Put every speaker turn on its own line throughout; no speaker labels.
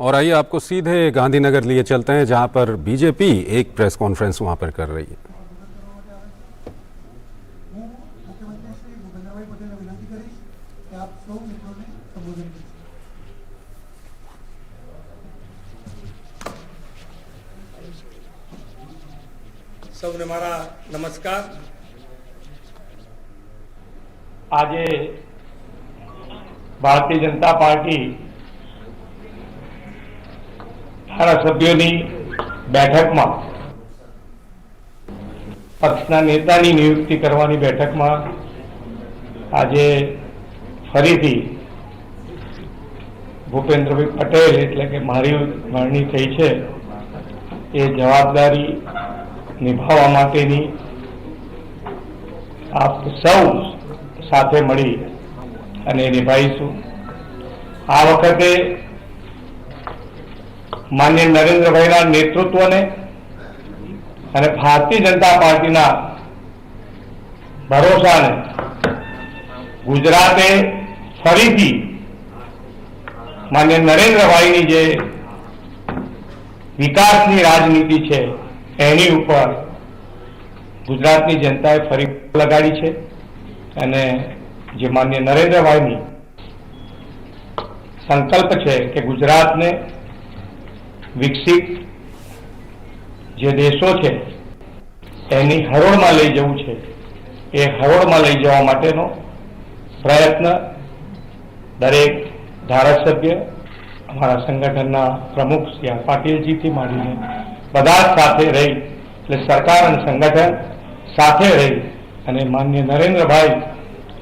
और आइए आपको सीधे गांधीनगर लिए चलते हैं, जहां पर बीजेपी एक प्रेस कॉन्फ्रेंस वहां पर कर रही है।
સૌને મારા નમસ્કાર। આજે ભારતીય જનતા પાર્ટી ધારાસભ્યોની બેઠકમાં પક્ષના નેતાની નિયુક્તિ કરવાની બેઠકમાં આજે ફરીથી ભૂપેન્દ્રભાઈ પટેલ એટલે કે મારી વરણી થઈ છે એ જવાબદારી નિભાવવા માટેની આપ સૌ સાથે મળી અને નિભાવીશું। આ વખતે માનનીય નરેન્દ્રભાઈના નેતૃત્વને અને ભારતીય જનતા પાર્ટીના ભરોસાને ગુજરાતે ફરીથી માનનીય નરેન્દ્રભાઈની જે વિકાસની રાજનીતિ છે એની ઉપર ગુજરાતની જનતાએ ફરી લગાડી છે અને જે માનનીય નરેન્દ્રભાઈની સંકલ્પ છે કે ગુજરાતને વિકસિત જે દેશો છે એની હરોળમાં લઈ જવું છે, એ હરોળમાં લઈ જવા માટેનો પ્રયત્ન દરેક ધારાસભ્ય, અમારા સંગઠનના પ્રમુખ શ્રી આર પાટીલજીથી માંડીને બધા સાથે રહી, એટલે સરકાર અને સંગઠન સાથે રહી અને માનનીય નરેન્દ્રભાઈ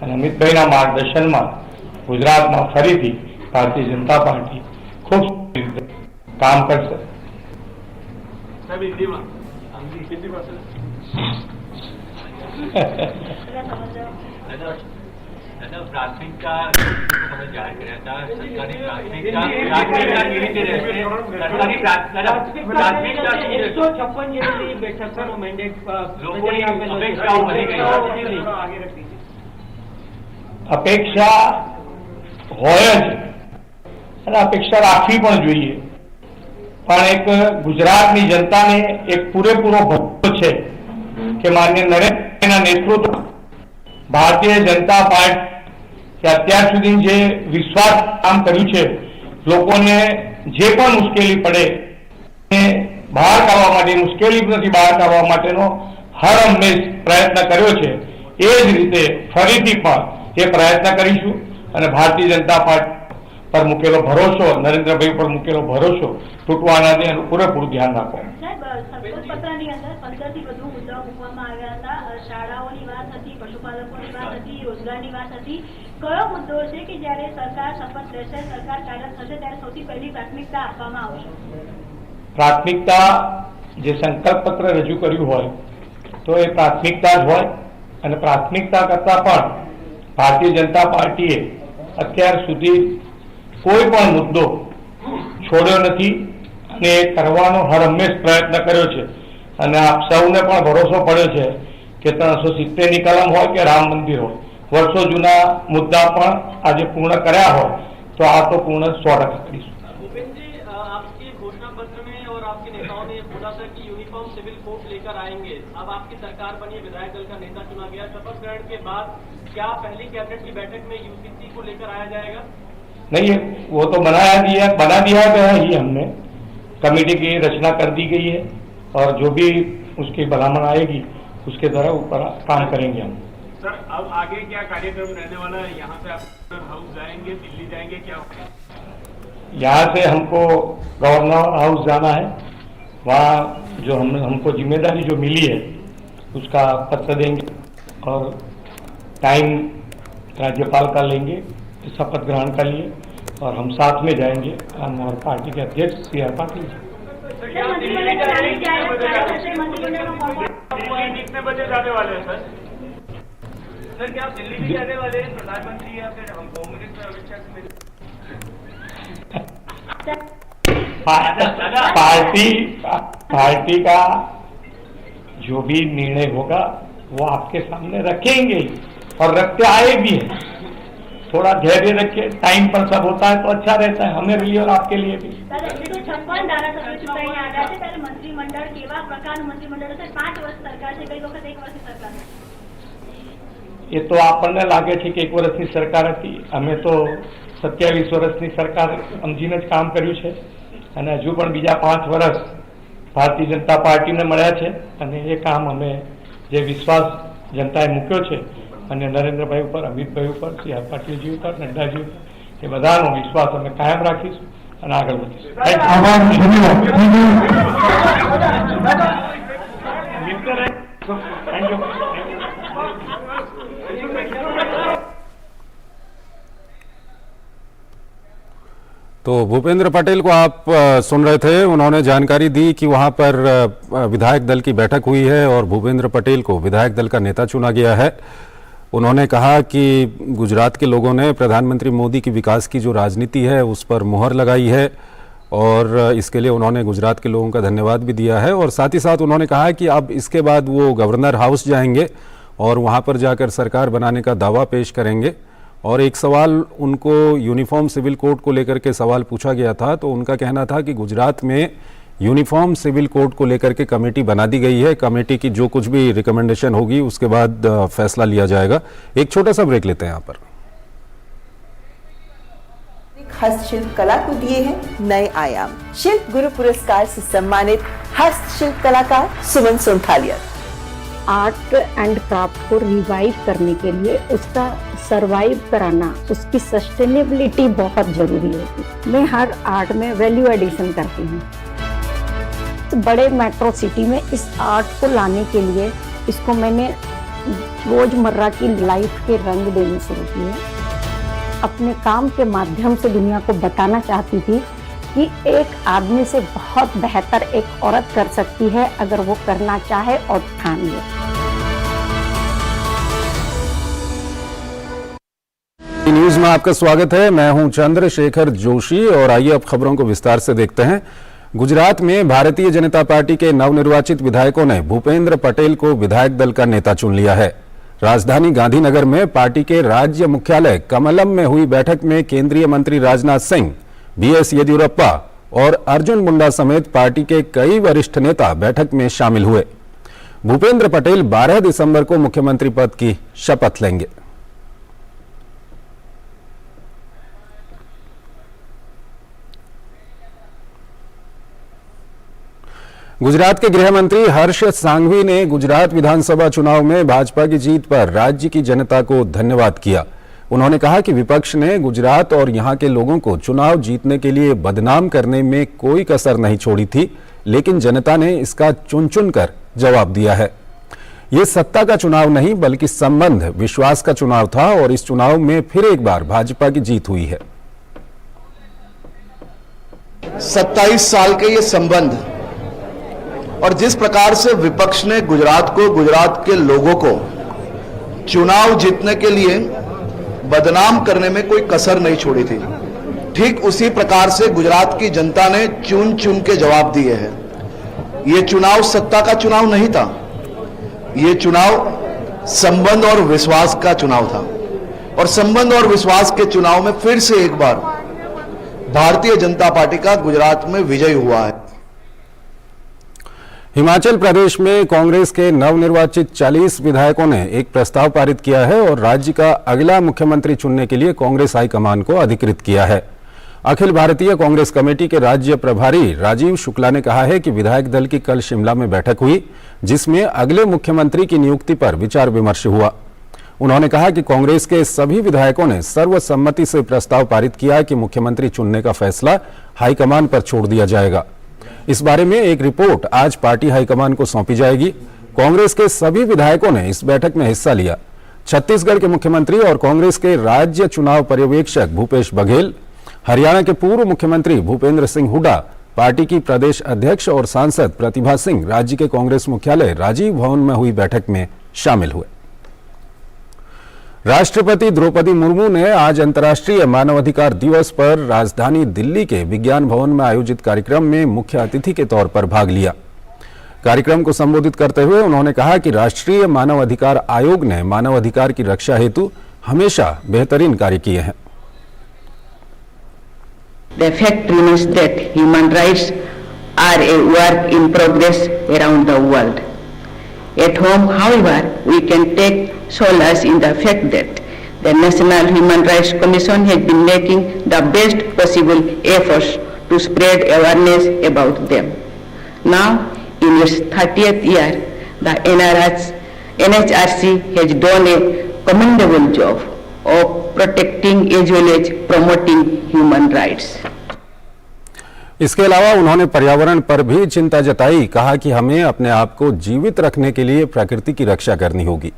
અને અમિતભાઈના માર્ગદર્શનમાં ગુજરાતમાં ફરીથી ભારતીય જનતા પાર્ટી ખૂબ રીતે કામ કરશે।
प्राथमिकता जाहिर કર્યા હતા સરકારી પ્રાથમિકતા કેવી રીતે રહેશે? સરકારી પ્રાથમિકતા 156 જેટલી બેઠકોનો મેન્ડેટ લોકોની અપેક્ષાઓ વધી ગઈ છે।
અપેક્ષા હોય જ અને અપેક્ષા રાખવી પણ જોઈએ, પણ એક ગુજરાતની જનતાને એક પૂરેપૂરો ભરોસો છે કે માનનીય નરેન્દ્રના નેતૃત્વ ભારતીય जनता पार्टी કે અત્યાર સુધી જે વિશ્વાસ કામ કર્યું છે, લોકોને જે પણ મુશ્કેલી પડે એ બહાર કાઢવા માટે, મુશ્કેલીમાંથી બહાર કાઢવા માટેનો હર હંમેશ પ્રયત્ન કર્યો છે। એ જ રીતે ફરીથી પણ એ પ્રયત્ન કરીશું અને ભારતીય જનતા પાર્ટી પર મૂકેલો ભરોસો, નરેન્દ્રભાઈ પર મૂકેલો ભરોસો તૂટવાના દે એનું પૂરેપૂરું ધ્યાન રાખો।
પત્રની અંદર 15 થી વધુ મુદ્દાઓ મૂકવામાં આવ્યા હતા। શાળાઓની વાત હતી, પશુપાલકોની વાત હતી, રોજગારની વાત હતી। કયો મુદ્દો છે કે જ્યારે સરકાર શપથ લેશે, સરકાર કાર્યરત થશે ત્યારે સૌથી પહેલી પ્રાથમિકતા આપવામાં આવશે?
પ્રાથમિકતા જે સંકલ્પ પત્ર રજૂ કર્યું હોય તો એ પ્રાથમિકતા જ હોય અને પ્રાથમિકતા કરતા પણ ભારતીય જનતા પાર્ટીએ અત્યાર સુધી કોઈ પણ મુદ્દો છોડ્યો નથી અને કરવાનો હર હંમેશ પ્રયત્ન કર્યો છે અને આપ સૌને પણ ભરોસો પડ્યો છે કે 370ની કલમ હોય કે રામ મંદિર હોય, વર્ષો જૂના મુદ્દા પણ આજે पूर्ण કર્યા હોય तो आ तो पूर्ण 100% કરીશું।
भूपेन्द्र जी, आपके घोषणा पत्र में और आपके नेताओं ने बोला था कि यूनिफॉर्म सिविल कोड लेकर आएंगे। अब आपकी सरकार बनी, विधायक दल का नेता चुना गया, शपथ ग्रहण के बाद क्या पहली कैबिनेट की बैठक में यूसीसी को लेकर आया जाएगा?
नहीं, वो तो बना दिया गया ही, हमने कमेटी की रचना कर दी गई है और जो भी उसकी भलामण आएगी उसके द्वारा ऊपर काम करेंगे हम।
सर, अब आगे क्या कार्यक्रम रहने वाला है? यहाँ से आप हाउस जाएंगे, दिल्ली जाएंगे, क्या होगा?
यहाँ से हमको गवर्नर हाउस जाना है, वहाँ जो हमको जिम्मेदारी जो मिली है उसका पत्र देंगे और टाइम राज्यपाल का लेंगे शपथ ग्रहण के लिए और हम साथ में जाएंगे, हम और पार्टी के अध्यक्ष सी आर पाटिल जी।
कितने बजे जाने वाले हैं सर? सर, क्या आप दिल्ली भी जाने वाले हैं, प्रधानमंत्री या फिर हम होम मिनिस्टर अमित शाह से मिले?
पार्टी का जो भी निर्णय होगा वो आपके सामने रखेंगे और रखते आए भी हैं। थोड़ा धैर्य रखिए, टाइम पर सब होता है तो अच्छा रहता है, हमें भी और आपके लिए भी।
156 ધારાસભ્યો ચૂંટાઈને આવ્યા છે ત્યારે મંત્રીમંડળ કેવા પ્રકારનું મંત્રીમંડળ હશે? 5 વર્ષ સરકાર છે, કઈ વખત 1 વર્ષની સરકાર છે?
એ તો આપણને લાગે છે કે 1 વર્ષની સરકાર હતી, અમે તો 27 વર્ષની સરકાર સમજીને જ કામ કર્યું છે અને હજુ પણ બીજા 5 વર્ષ ભારતીય જનતા પાર્ટીને મળ્યા છે અને એ કામ અમે જે વિશ્વાસ જનતાએ મૂક્યો છે અને નરેન્દ્રભાઈ ઉપર, અમિતભાઈ ઉપર, સી આર પાટીલજી ઉપર, નડ્ડાજી ઉપર, એ બધાનો વિશ્વાસ અમે કાયમ રાખીશું અને આગળ વધીશું। Thank you.
तो भूपेंद्र पटेल को आप सुन रहे थे, उन्होंने जानकारी दी कि वहां पर विधायक दल की बैठक हुई है और भूपेंद्र पटेल को विधायक दल का नेता चुना गया है। उन्होंने कहा कि गुजरात के लोगों ने प्रधानमंत्री मोदी की विकास की जो राजनीति है उस पर मुहर लगाई है और इसके लिए उन्होंने गुजरात के लोगों का धन्यवाद भी दिया है। और साथ ही साथ उन्होंने कहा कि अब इसके बाद वो गवर्नर हाउस जाएंगे और वहां पर जाकर सरकार बनाने का दावा पेश करेंगे। और एक सवाल उनको यूनिफॉर्म सिविल कोड को लेकर के सवाल पूछा गया था, तो उनका कहना था कि गुजरात में यूनिफॉर्म सिविल कोड को लेकर के कमेटी बना दी गई है, कमेटी की जो कुछ भी रिकमेंडेशन होगी उसके बाद फैसला लिया जाएगा। एक छोटा सा ब्रेक लेते हैं यहाँ पर।
हस्तशिल्प कला को दिए हैं नए आयाम। शिल्प गुरु पुरस्कार से सम्मानित हस्तशिल्प कलाकार सुमन सोनथालिया।
आर्ट एंड क्राफ्ट को रिवाइव करने के लिए उसका सरवाइव कराना, उसकी सस्टेनेबिलिटी बहुत जरूरी होती है। मैं हर आर्ट में वैल्यू एडिशन करती हूँ। तो बड़े मेट्रो सिटी में इस आर्ट को लाने के लिए इसको मैंने रोजमर्रा की लाइफ के रंग देने शुरू किए। अपने काम के माध्यम से दुनिया को बताना चाहती थी कि एक आदमी से बहुत बेहतर एक औरत कर सकती है अगर वो करना चाहे और ठान ले।
न्यूज में आपका स्वागत है, मैं हूं चंद्रशेखर जोशी और आइए अब खबरों को विस्तार से देखते हैं। गुजरात में भारतीय जनता पार्टी के नवनिर्वाचित विधायकों ने भूपेंद्र पटेल को विधायक दल का नेता चुन लिया है। राजधानी गांधीनगर में पार्टी के राज्य मुख्यालय कमलम में हुई बैठक में केंद्रीय मंत्री राजनाथ सिंह, बीएस येदियुरप्पा और अर्जुन मुंडा समेत पार्टी के कई वरिष्ठ नेता बैठक में शामिल हुए। भूपेंद्र पटेल 12 दिसंबर को मुख्यमंत्री पद की शपथ लेंगे। गुजरात के गृह मंत्री हर्ष सांघवी ने गुजरात विधानसभा चुनाव में भाजपा की जीत पर राज्य की जनता को धन्यवाद किया। उन्होंने कहा कि विपक्ष ने गुजरात और यहां के लोगों को चुनाव जीतने के लिए बदनाम करने में कोई कसर नहीं छोड़ी थी, लेकिन जनता ने इसका चुन चुन कर जवाब दिया है। ये सत्ता का चुनाव नहीं बल्कि संबंध, विश्वास का चुनाव था और इस चुनाव में फिर एक बार भाजपा की जीत हुई है।
27 साल के ये संबंध और जिस प्रकार से विपक्ष ने गुजरात को, गुजरात के लोगों को चुनाव जीतने के लिए बदनाम करने में कोई कसर नहीं छोड़ी थी, ठीक उसी प्रकार से गुजरात की जनता ने चुन चुन के जवाब दिए हैं। ये चुनाव सत्ता का चुनाव नहीं था, ये चुनाव संबंध और विश्वास का चुनाव था और संबंध और विश्वास के चुनाव में फिर से एक बार भारतीय जनता पार्टी का गुजरात में विजय हुआ है।
हिमाचल प्रदेश में कांग्रेस के नवनिर्वाचित 40 विधायकों ने एक प्रस्ताव पारित किया है और राज्य का अगला मुख्यमंत्री चुनने के लिए कांग्रेस हाईकमान को अधिकृत किया है। अखिल भारतीय कांग्रेस कमेटी के राज्य प्रभारी राजीव शुक्ला ने कहा है कि विधायक दल की कल शिमला में बैठक हुई, जिसमें अगले मुख्यमंत्री की नियुक्ति पर विचार विमर्श हुआ। उन्होंने कहा कि कांग्रेस के सभी विधायकों ने सर्वसम्मति से प्रस्ताव पारित किया कि मुख्यमंत्री चुनने का फैसला हाईकमान पर छोड़ दिया जाएगा। इस बारे में एक रिपोर्ट आज पार्टी हाईकमान को सौंपी जाएगी। कांग्रेस के सभी विधायकों ने इस बैठक में हिस्सा लिया। छत्तीसगढ़ के मुख्यमंत्री और कांग्रेस के राज्य चुनाव पर्यवेक्षक भूपेश बघेल, हरियाणा के पूर्व मुख्यमंत्री भूपेंद्र सिंह हुड्डा, पार्टी की प्रदेश अध्यक्ष और सांसद प्रतिभा सिंह राज्य के कांग्रेस मुख्यालय राजीव भवन में हुई बैठक में शामिल हुए। राष्ट्रपति द्रौपदी मुर्मू ने आज अंतर्राष्ट्रीय मानवाधिकार दिवस पर राजधानी दिल्ली के विज्ञान भवन में आयोजित कार्यक्रम में मुख्य अतिथि के तौर पर भाग लिया। कार्यक्रम को संबोधित करते हुए उन्होंने कहा कि राष्ट्रीय मानवाधिकार आयोग ने मानवाधिकार की रक्षा हेतु हमेशा बेहतरीन कार्य किए हैं।
The fact remains that human rights are a work in progress around the world. At home, however, we can take solace in the fact that the National Human Rights Commission has been making the best possible efforts to spread awareness about them. Now, in its 30th year, the NHRC has done a commendable job of protecting as well as promoting human rights.
इसके अलावा उन्होंने पर्यावरण पर भी चिंता जताई। कहा कि हमें अपने आप को जीवित रखने के लिए प्रकृति की रक्षा करनी होगी।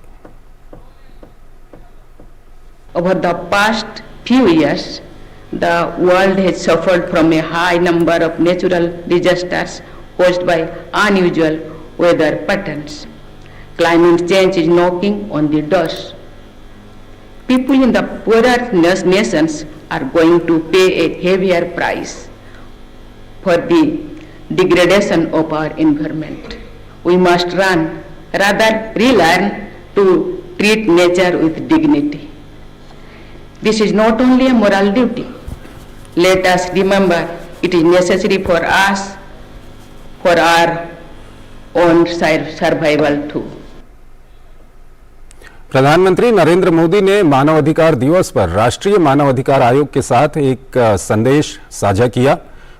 Over the past few years, the world has suffered from a high number of natural disasters caused by unusual weather patterns. Climate change is knocking on the doors. People in the poorer nations are going to pay a heavier price for the degradation of our environment. We must rather relearn to treat nature with dignity. This is not only a moral duty. Let us remember it is necessary for us, for our own survival too.
प्रधानमंत्री नरेंद्र मोदी ने मानवाधिकार दिवस पर राष्ट्रीय मानवाधिकार आयोग के साथ एक संदेश साझा किया।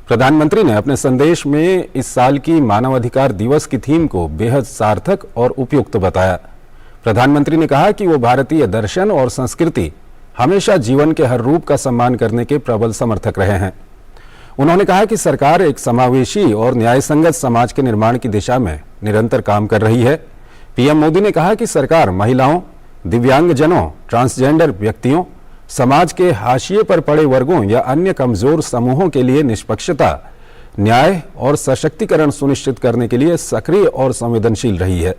प्रधानमंत्री ने अपने संदेश में इस साल की मानवाधिकार दिवस की थीम को बेहद सार्थक और उपयुक्त बताया। प्रधानमंत्री ने कहा कि वो भारतीय दर्शन और संस्कृति हमेशा जीवन के हर रूप का सम्मान करने के प्रबल समर्थक रहे हैं। उन्होंने कहा कि सरकार एक समावेशी और न्यायसंगत समाज के निर्माण की दिशा में निरंतर काम कर रही है। पीएम मोदी ने कहा कि सरकार महिलाओं, दिव्यांगजनों, ट्रांसजेंडर व्यक्तियों, समाज के हाशिए पर पड़े वर्गों या अन्य कमजोर समूहों के लिए निष्पक्षता, न्याय और सशक्तिकरण सुनिश्चित करने के लिए सक्रिय और संवेदनशील रही है।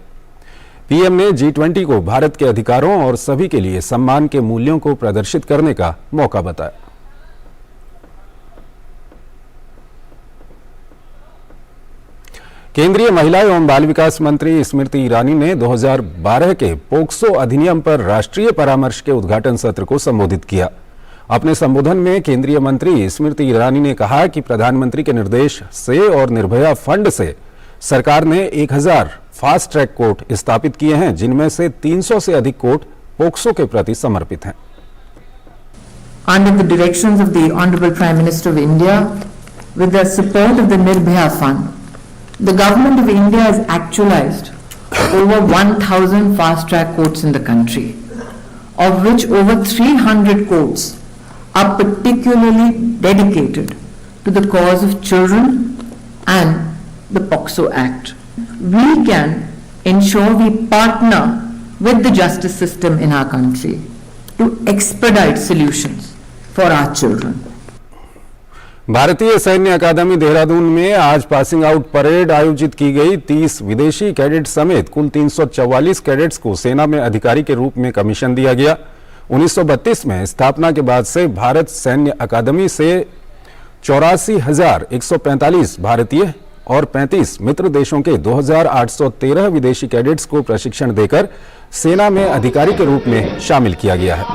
पीएम ने G20 को भारत के अधिकारों और सभी के लिए सम्मान के मूल्यों को प्रदर्शित करने का मौका बताया। केंद्रीय महिला एवं बाल विकास मंत्री स्मृति ईरानी ने 2012 के पोक्सो अधिनियम पर राष्ट्रीय परामर्श के उद्घाटन सत्र को संबोधित किया। अपने संबोधन में केंद्रीय मंत्री स्मृति ईरानी ने कहा कि प्रधानमंत्री के निर्देश से और निर्भया फंड से सरकार ने 1000 फास्ट ट्रैक कोर्ट स्थापित किए हैं, जिनमें से 300 से अधिक कोर्ट पोक्सो के प्रति समर्पित हैं।
Under the directions of the Honorable Prime Minister of India, with the support of the Nirbhaya Fund, the Government of India has actualized over 1,000 fast-track courts in the country, of which over 300 courts are particularly dedicated to the cause of children and the POCSO Act. We can ensure we partner with the justice system in our country to expedite solutions for our children.
भारतीय सैन्य अकादमी देहरादून में आज passing out parade आयोजित की गई। 30 विदेशी cadet समेत कुल 344 कैडेट्स को सेना में अधिकारी के रूप में कमीशन दिया गया। 1932 में स्थापना के बाद से भारत सैन्य अकादमी से 84,145 भारतीय और 35 मित्र देशों के 2,813 विदेशी कैडेट्स को प्रशिक्षण देकर सेना में अधिकारी के रूप में शामिल किया गया है।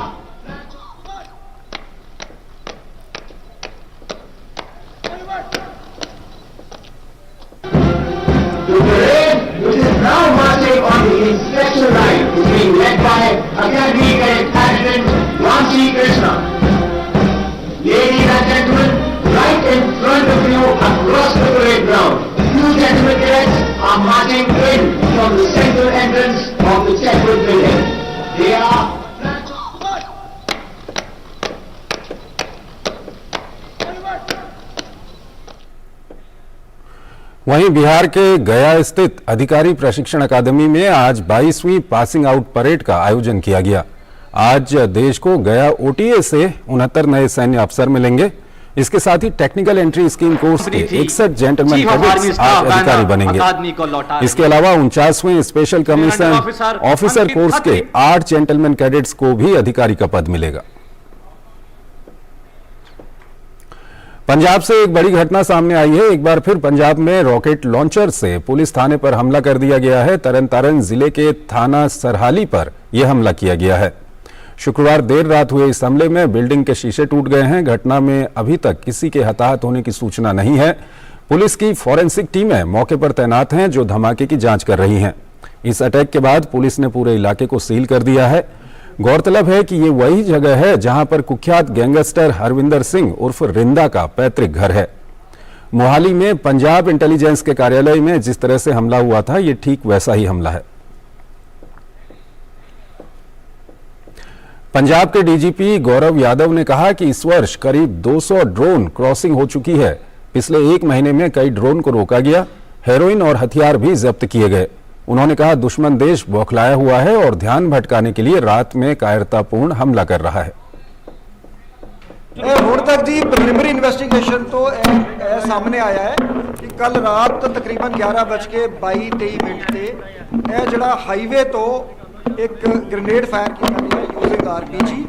Inspection line is being led by Academy Cadet Adjutant Ranchi Krishna. Ladies and gentlemen, right in front of you across the parade ground, 2 gentlemen cadets are marching in from the central entrance of the Chetwood building. They are
वहीं बिहार के गया स्थित अधिकारी प्रशिक्षण अकादमी में आज 22वीं passing out parade का आयोजन किया गया। आज देश को गया ओटीए से 69 नए सैन्य अफसर मिलेंगे। इसके साथ ही टेक्निकल एंट्री स्कीम कोर्स के 61 जेंटलमैन कैडेट्स आज अधिकारी बनेंगे। इसके अलावा 49वें स्पेशल कमीशन ऑफिसर कोर्स के 8 जेंटलमैन कैडेट्स को भी अधिकारी का पद मिलेगा। पंजाब से एक बड़ी घटना सामने आई है। एक बार फिर पंजाब में रॉकेट लॉन्चर से पुलिस थाने पर हमला कर दिया गया है। तरन तारण जिले के थाना सरहाली पर यह हमला किया गया है। शुक्रवार देर रात हुए इस हमले में बिल्डिंग के शीशे टूट गए हैं। घटना में अभी तक किसी के हताहत होने की सूचना नहीं है। पुलिस की फॉरेंसिक टीमें मौके पर तैनात हैं जो धमाके की जांच कर रही हैं। इस अटैक के बाद पुलिस ने पूरे इलाके को सील कर दिया है। गौरतलब है कि ये वही जगह है जहां पर कुख्यात गैंगस्टर हरविंदर सिंह उर्फ रिंदा का पैतृक घर है। मोहाली में पंजाब इंटेलिजेंस के कार्यालय में जिस तरह से हमला हुआ था, ये ठीक वैसा ही हमला है। पंजाब के डीजीपी गौरव यादव ने कहा कि इस वर्ष करीब 200 ड्रोन क्रॉसिंग हो चुकी है। पिछले 1 महीने में कई ड्रोन को रोका गया, हेरोइन और हथियार भी जब्त किए गए। उन्होंने कहा, दुश्मन देश बौखलाया हुआ है और ध्यान भटकाने के लिए रात में कायरतापूर्ण हमला कर रहा है।
ਹੁਣ तक जी प्रिलिमिनरी इन्वेस्टिगेशन तो सामने आया है कि कल रात तकरीबन 11:22-23 ते जिहड़ा हाईवे तो एक ग्रेनेड फायर किया गया यूजिंग आरपीजी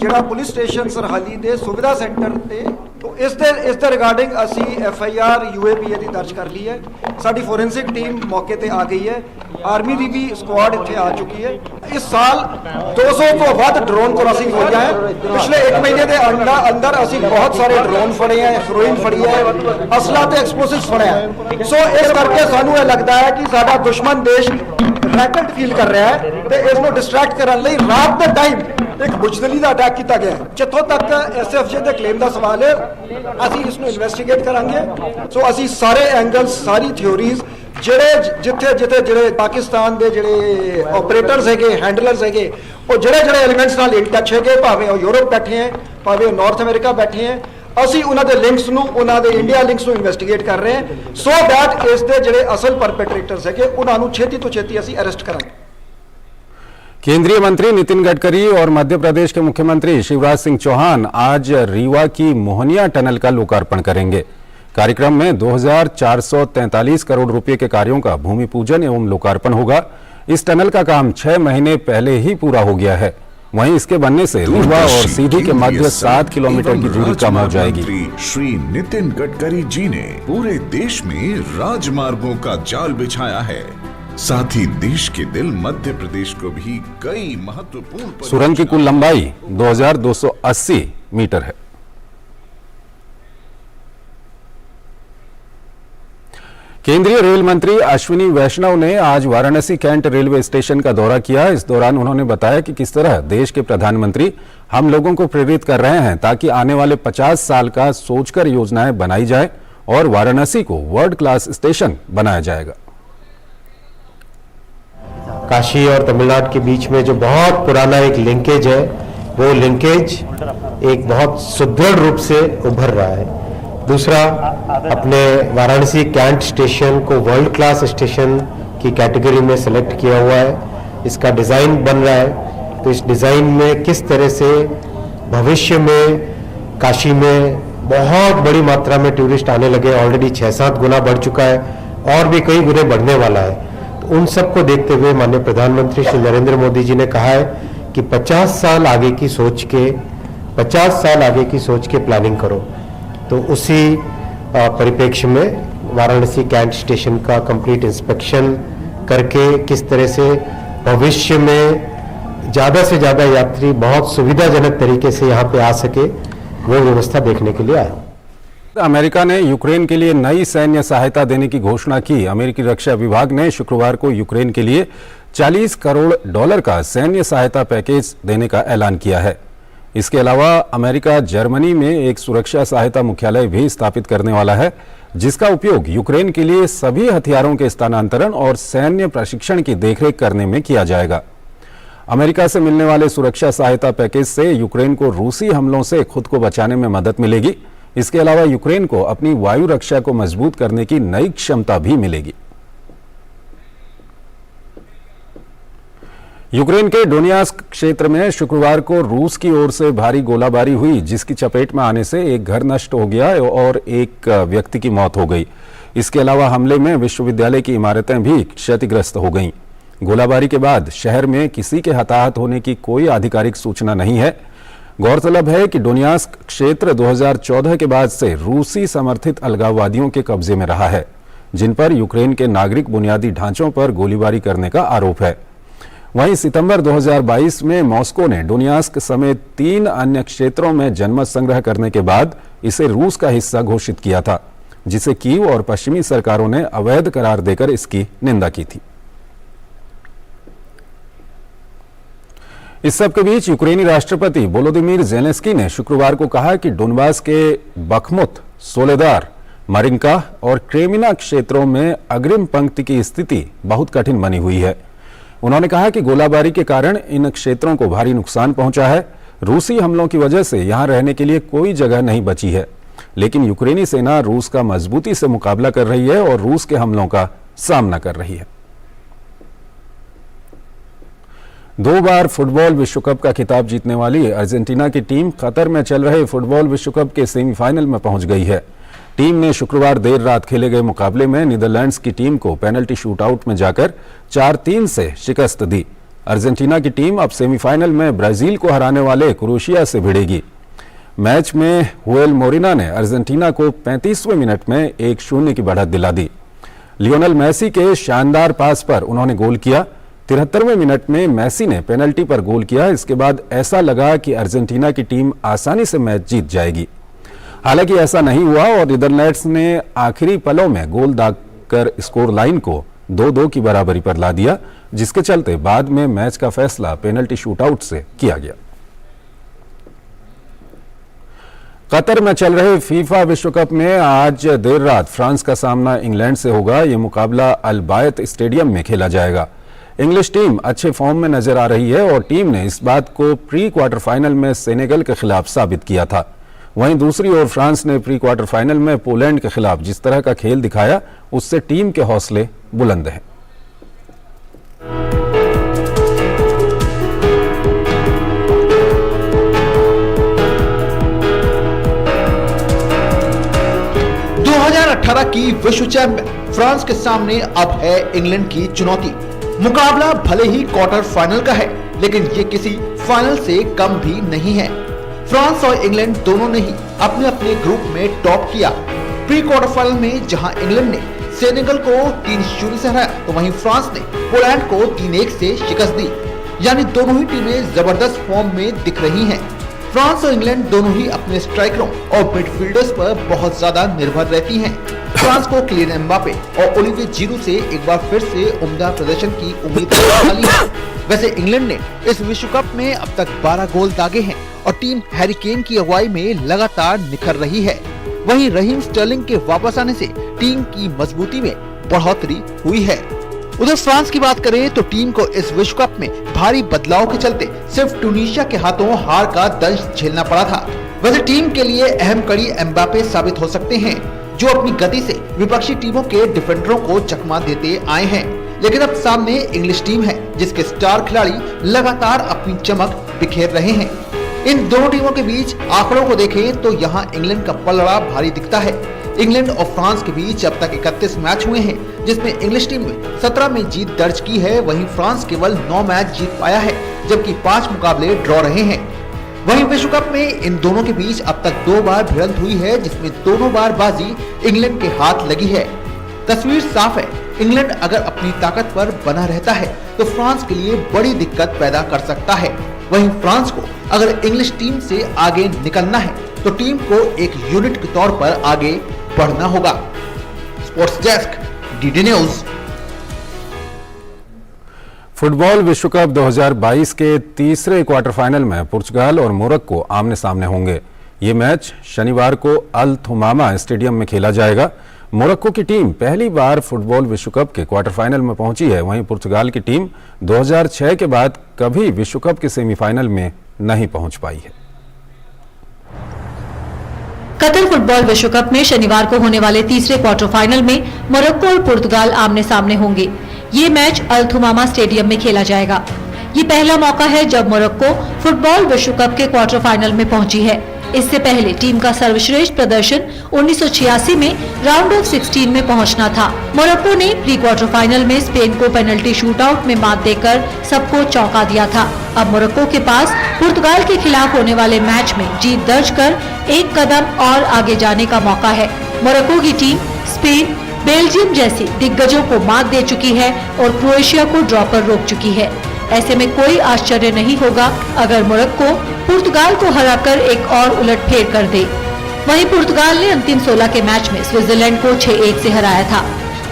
जिहड़ा पुलिस स्टेशन सरहाली दे सुविधा सेंटर ते तो इस दे रिगार्डिंग असी FIR UAPA दी दर्ज कर ली है। साडी फोरेंसिक टीम मौके ते आ गई है। आर्मी दी भी स्क्वाड इत्थे आ चुकी है। इस साल 200 तो वध ड्रोन क्रॉसिंग हो गया है। पिछले 1 महीने के अंदर असी बहुत सारे ड्रोन फड़े हैं, हेरोइन फड़ी है, असला ते एक्सप्लोसिव्स फड़े हैं। सो इस करके सानू लगता है कि साडा दुश्मन देश रैकेट फील कर रहा है ते इसको डिस्ट्रैक्ट करने लई रात के टाइम एक बुजदली का अटैक किया गया। जिथों तक SFJ के क्लेम का सवाल है, असी इसको इन्वेस्टिगेट करांगे। सो असी सारे एंगल्स, सारी थ्योरीज जिथे पाकिस्तान के जिहड़े ऑपरेटर्स है, हैंडलर्स है, वो जिहड़े एलिमेंट्स नाल इन टच है, भावें यूरोप बैठे हैं, भावें नॉर्थ अमेरिका बैठे हैं, असी उन्होंने लिंक्स नूं, उन्होंने इंडिया लिंक्स नूं इन्वेस्टिगेट कर रहे हैं सो दैट इस दे जिहड़े असल परपेट्रेटर्स है उन्होंने छेती तो छेती असी अरेस्ट करांगे।
केंद्रीय मंत्री नितिन गडकरी और मध्य प्रदेश के मुख्यमंत्री शिवराज सिंह चौहान आज रीवा की मोहनिया टनल का लोकार्पण करेंगे। कार्यक्रम में 2443 करोड़ रुपए के कार्यों का भूमि पूजन एवं लोकार्पण होगा। इस टनल का काम 6 महीने पहले ही पूरा हो गया है। वहीं इसके बनने से रीवा और सीधी के मध्य 7 किलोमीटर की दूरी कम हो जाएगी।
श्री नितिन गडकरी जी ने पूरे देश में राजमार्गों का जाल बिछाया है। साथ ही देश के दिल मध्य प्रदेश को भी कई महत्वपूर्ण
सुरंग की कुल लंबाई 2280 मीटर है। केंद्रीय रेल मंत्री अश्विनी वैष्णव ने आज वाराणसी कैंट रेलवे स्टेशन का दौरा किया। इस दौरान उन्होंने बताया कि किस तरह देश के प्रधानमंत्री हम लोगों को प्रेरित कर रहे हैं ताकि आने वाले 50 साल का सोचकर योजनाएं बनाई जाए और वाराणसी को वर्ल्ड क्लास स्टेशन बनाया जाएगा।
काशी और तमिलनाडु के बीच में जो बहुत पुराना एक लिंकेज है, वो लिंकेज एक बहुत सुदृढ़ रूप से उभर रहा है। दूसरा, अपने वाराणसी कैंट स्टेशन को वर्ल्ड क्लास स्टेशन की कैटेगरी में सेलेक्ट किया हुआ है। इसका डिज़ाइन बन रहा है, तो इस डिज़ाइन में किस तरह से भविष्य में काशी में बहुत बड़ी मात्रा में टूरिस्ट आने लगे, ऑलरेडी 6-7 गुना बढ़ चुका है और भी कई गुने बढ़ने वाला है। तो उन सबको देखते हुए माननीय प्रधानमंत्री श्री नरेंद्र मोदी जी ने कहा है कि 50 साल आगे की सोच के प्लानिंग करो। तो उसी परिप्रेक्ष्य में वाराणसी कैंट स्टेशन का कंप्लीट इंस्पेक्शन करके किस तरह से भविष्य में ज़्यादा से ज़्यादा यात्री बहुत सुविधाजनक तरीके से यहाँ पे आ सके, वो व्यवस्था देखने के लिए आया।
अमेरिका ने यूक्रेन के लिए नई सैन्य सहायता देने की घोषणा की। अमेरिकी रक्षा विभाग ने शुक्रवार को यूक्रेन के लिए $40 करोड़ का सैन्य सहायता पैकेज देने का ऐलान किया है। इसके अलावा अमेरिका जर्मनी में एक सुरक्षा सहायता मुख्यालय भी स्थापित करने वाला है, जिसका उपयोग यूक्रेन के लिए सभी हथियारों के स्थानांतरण और सैन्य प्रशिक्षण की देखरेख करने में किया जाएगा। अमेरिका से मिलने वाले सुरक्षा सहायता पैकेज से यूक्रेन को रूसी हमलों से खुद को बचाने में मदद मिलेगी। इसके अलावा यूक्रेन को अपनी वायु रक्षा को मजबूत करने की नई क्षमता भी मिलेगी। यूक्रेन के डोनियास्क क्षेत्र में शुक्रवार को रूस की ओर से भारी गोलाबारी हुई, जिसकी चपेट में आने से एक घर नष्ट हो गया और एक व्यक्ति की मौत हो गई। इसके अलावा हमले में विश्वविद्यालय की इमारतें भी क्षतिग्रस्त हो गईं। गोलाबारी के बाद शहर में किसी के हताहत होने की कोई आधिकारिक सूचना नहीं है। गौरतलब है कि डोनियास्क क्षेत्र 2014 के बाद से रूसी समर्थित अलगाववादियों के कब्जे में रहा है, जिन पर यूक्रेन के नागरिक बुनियादी ढांचों पर गोलीबारी करने का आरोप है। वहीं सितंबर 2022 में मॉस्को ने डोनियास्क समेत 3 अन्य क्षेत्रों में जनमत संग्रह करने के बाद इसे रूस का हिस्सा घोषित किया था, जिसे कीव और पश्चिमी सरकारों ने अवैध करार देकर इसकी निंदा की थी। इस सब के बीच यूक्रेनी राष्ट्रपति वोलोदिमीर ज़ेलेंस्की ने शुक्रवार को कहा कि डोनबास के बखमुत, सोलेदार, मरिंका और क्रेमिना क्षेत्रों में अग्रिम पंक्ति की स्थिति बहुत कठिन बनी हुई है। उन्होंने कहा कि गोलाबारी के कारण इन क्षेत्रों को भारी नुकसान पहुंचा है। रूसी हमलों की वजह से यहां रहने के लिए कोई जगह नहीं बची है, लेकिन यूक्रेनी सेना रूस का मजबूती से मुकाबला कर रही है और रूस के हमलों का सामना कर रही है। 2 बार फुटबॉल विश्व कप का खिताब जीतने वाली अर्जेंटीना की टीम कतर में चल रहे फुटबॉल विश्व कप के सेमीफाइनल में पहुंच गई है। टीम ने शुक्रवार देर रात खेले गए मुकाबले में नीदरलैंड्स की टीम को पेनल्टी शूटआउट में जाकर 4-3 से शिकस्त दी। अर्जेंटीना की टीम अब सेमीफाइनल में ब्राजील को हराने वाले क्रोएशिया से भिड़ेगी। मैच में हुएल मोरिना ने अर्जेंटीना को 35वें मिनट में 1-0 की बढ़त दिला दी। लियोनेल मेसी के शानदार पास पर उन्होंने गोल किया। 73वें मिनट में मेसी ने पेनल्टी पर गोल किया। इसके बाद ऐसा लगा कि अर्जेंटीना की टीम आसानी से मैच जीत जाएगी। हालांकि ऐसा नहीं हुआ और नीदरलैंड्स ने आखिरी पलों में गोल दागकर स्कोर लाइन को 2-2 की बराबरी पर ला दिया, जिसके चलते बाद में मैच का फैसला पेनल्टी शूटआउट से किया गया। कतर में चल रहे फीफा विश्व कप में आज देर रात फ्रांस का सामना इंग्लैंड से होगा। यह मुकाबला अल बायत स्टेडियम में खेला जाएगा। इंग्लिश टीम अच्छे फॉर्म में नजर आ रही है और टीम ने इस बात को प्री क्वार्टर फाइनल में सेनेगल के खिलाफ साबित किया था। वहीं दूसरी ओर फ्रांस ने प्री क्वार्टर फाइनल में पोलैंड के खिलाफ जिस तरह का खेल दिखाया, उससे टीम के हौसले बुलंद हैं।
की विश्व चैंपियन फ्रांस के सामने अब है इंग्लैंड की चुनौती। मुकाबला भले ही क्वार्टर फाइनल का है, लेकिन ये किसी फाइनल से कम भी नहीं है। फ्रांस और इंग्लैंड दोनों ने ही अपने अपने ग्रुप में टॉप किया। प्री क्वार्टर फाइनल में जहां इंग्लैंड ने सेनेगल को 3-0 से हराया, तो वहीं फ्रांस ने पोलैंड को 3-1 से शिकस्त दी। यानी दोनों ही टीमें जबरदस्त फॉर्म में दिख रही हैं। फ्रांस और इंग्लैंड दोनों ही अपने स्ट्राइकरों और मिडफील्डर्स पर बहुत ज्यादा निर्भर रहती हैं। फ्रांस को किलियन एम्बापे और ओलिविये जिरू से एक बार फिर से उम्दा प्रदर्शन की उम्मीद वाली है। वैसे इंग्लैंड ने इस विश्व कप में अब तक 12 गोल दागे हैं और टीम हैरी केन की अगुवाई में लगातार निखर रही है। वहीं रहीम स्टर्लिंग के वापस आने से टीम की मजबूती में बढ़ोतरी हुई है। उधर फ्रांस की बात करें तो टीम को इस विश्व कप में भारी बदलाव के चलते सिर्फ ट्यूनीशिया के हाथों हार का दंश झेलना पड़ा था। वैसे टीम के लिए अहम कड़ी एम्बापे साबित हो सकते हैं, जो अपनी गति से विपक्षी टीमों के डिफेंडरों को चकमा देते आए हैं। लेकिन अब सामने इंग्लिश टीम है, जिसके स्टार खिलाड़ी लगातार अपनी चमक बिखेर रहे हैं। इन दोनों टीमों के बीच आंकड़ों को देखें तो यहाँ इंग्लैंड का पलड़ा भारी दिखता है। इंग्लैंड और फ्रांस के बीच अब तक 31 मैच हुए हैं, जिसमें इंग्लिश टीम ने 17 में जीत दर्ज की है। वहीं फ्रांस केवल 9 मैच जीत पाया है, जबकि 5 मुकाबले ड्रॉ रहे हैं। वहीं विश्व कप में इन दोनों के बीच अब तक 2 बार भिड़ंत हुई है, जिसमें दोनों बार बाजी इंग्लैंड के हाथ लगी है। तस्वीर साफ है, इंग्लैंड अगर अपनी ताकत पर बना रहता है तो फ्रांस के लिए बड़ी दिक्कत पैदा कर सकता है। वहीं फ्रांस को अगर इंग्लिश टीम से आगे निकलना है तो टीम को एक यूनिट के तौर पर आगे बढ़ना होगा। Sports desk, DD news.
Football विश्व कप 2022 के तीसरे क्वार्टर फाइनल में पुर्तगाल और मोरक्को आमने सामने होंगे। ये मैच शनिवार को अल थुमामा स्टेडियम में खेला जाएगा। मोरक्को की टीम पहली बार फुटबॉल विश्व कप के क्वार्टर फाइनल में पहुंची है। वहीं पुर्तगाल की टीम 2006 के बाद कभी विश्व कप के सेमीफाइनल में नहीं पहुंच पाई है।
कतर फुटबॉल विश्व कप में शनिवार को होने वाले तीसरे क्वार्टर फाइनल में मोरक्को और पुर्तगाल आमने सामने होंगे। ये मैच अल थुमामा स्टेडियम में खेला जाएगा। ये पहला मौका है जब मोरक्को फुटबॉल विश्व कप के क्वार्टर फाइनल में पहुंची है। इससे पहले टीम का सर्वश्रेष्ठ प्रदर्शन 1986 में राउंड ऑफ 16 में पहुंचना था। मोरक्को ने प्री क्वार्टर फाइनल में स्पेन को पेनल्टी शूटआउट में मात देकर सबको चौंका दिया था। अब मोरक्को के पास पुर्तगाल के खिलाफ होने वाले मैच में जीत दर्ज कर एक कदम और आगे जाने का मौका है। मोरक्को की टीम स्पेन, बेल्जियम जैसे दिग्गजों को मात दे चुकी है और क्रोएशिया को ड्रॉ पर रोक चुकी है। ऐसे में कोई आश्चर्य नहीं होगा अगर मोरक्को पुर्तगाल को हराकर एक और उलटफेर कर दे। वहीं पुर्तगाल ने अंतिम 16 के मैच में स्विट्जरलैंड को 6-1 से हराया था।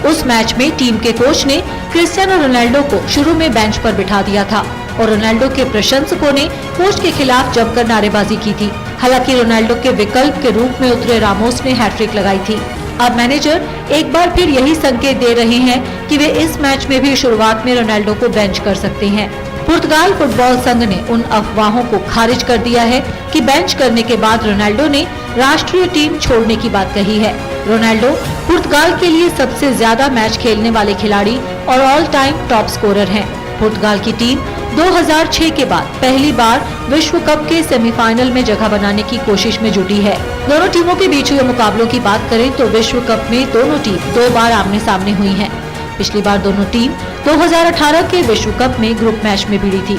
उस मैच में टीम के कोच ने क्रिस्टियानो रोनाल्डो को शुरू में बेंच पर बिठा दिया था और रोनाल्डो के प्रशंसकों ने कोच के खिलाफ जमकर नारेबाजी की थी। हालांकि रोनाल्डो के विकल्प के रूप में उतरे रामोस ने हैट्रिक लगाई थी। अब मैनेजर एक बार फिर यही संकेत दे रहे हैं कि वे इस मैच में भी शुरुआत में रोनाल्डो को बेंच कर सकते हैं। पुर्तगाल फुटबॉल संघ ने उन अफवाहों को खारिज कर दिया है कि बेंच करने के बाद रोनाल्डो ने राष्ट्रीय टीम छोड़ने की बात कही है। रोनाल्डो पुर्तगाल के लिए सबसे ज्यादा मैच खेलने वाले खिलाड़ी और ऑल टाइम टॉप स्कोरर हैं। पुर्तगाल की टीम 2006 के बाद पहली बार विश्व कप के सेमीफाइनल में जगह बनाने की कोशिश में जुटी है। दोनों टीमों के बीच हुए मुकाबलों की बात करें तो विश्व कप में दोनों टीम 2 बार आमने सामने हुई हैं। पिछली बार दोनों टीम 2018 के विश्व कप में ग्रुप मैच में भिड़ी थी।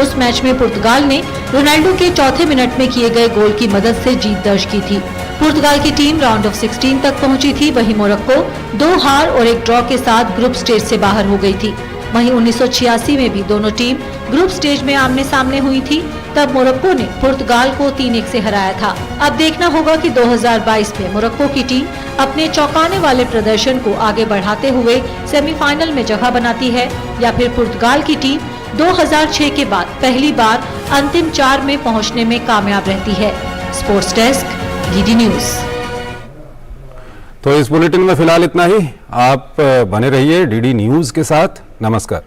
उस मैच में पुर्तगाल ने रोनाल्डो के चौथे मिनट में किए गए गोल की मदद से जीत दर्ज की थी। पुर्तगाल की टीम राउंड ऑफ 16 तक पहुंची थी। वहीं मोरक्को 2 हार और 1 ड्रॉ के साथ ग्रुप स्टेज से बाहर हो गई थी। वहीं 1986 में भी दोनों टीम ग्रुप स्टेज में आमने सामने हुई थी। तब मोरक्को ने पुर्तगाल को 3-1 से हराया था। अब देखना होगा कि 2022 में मोरक्को की टीम अपने चौंकाने वाले प्रदर्शन को आगे बढ़ाते हुए सेमीफाइनल में जगह बनाती है या फिर पुर्तगाल की टीम 2006 के बाद पहली बार अंतिम 4 में पहुंचने में कामयाब रहती है। Sports desk, DD news.
तो इस बुलेटिन में फिलहाल इतना ही। आप बने रहिए डीडी न्यूज के साथ। नमस्कार।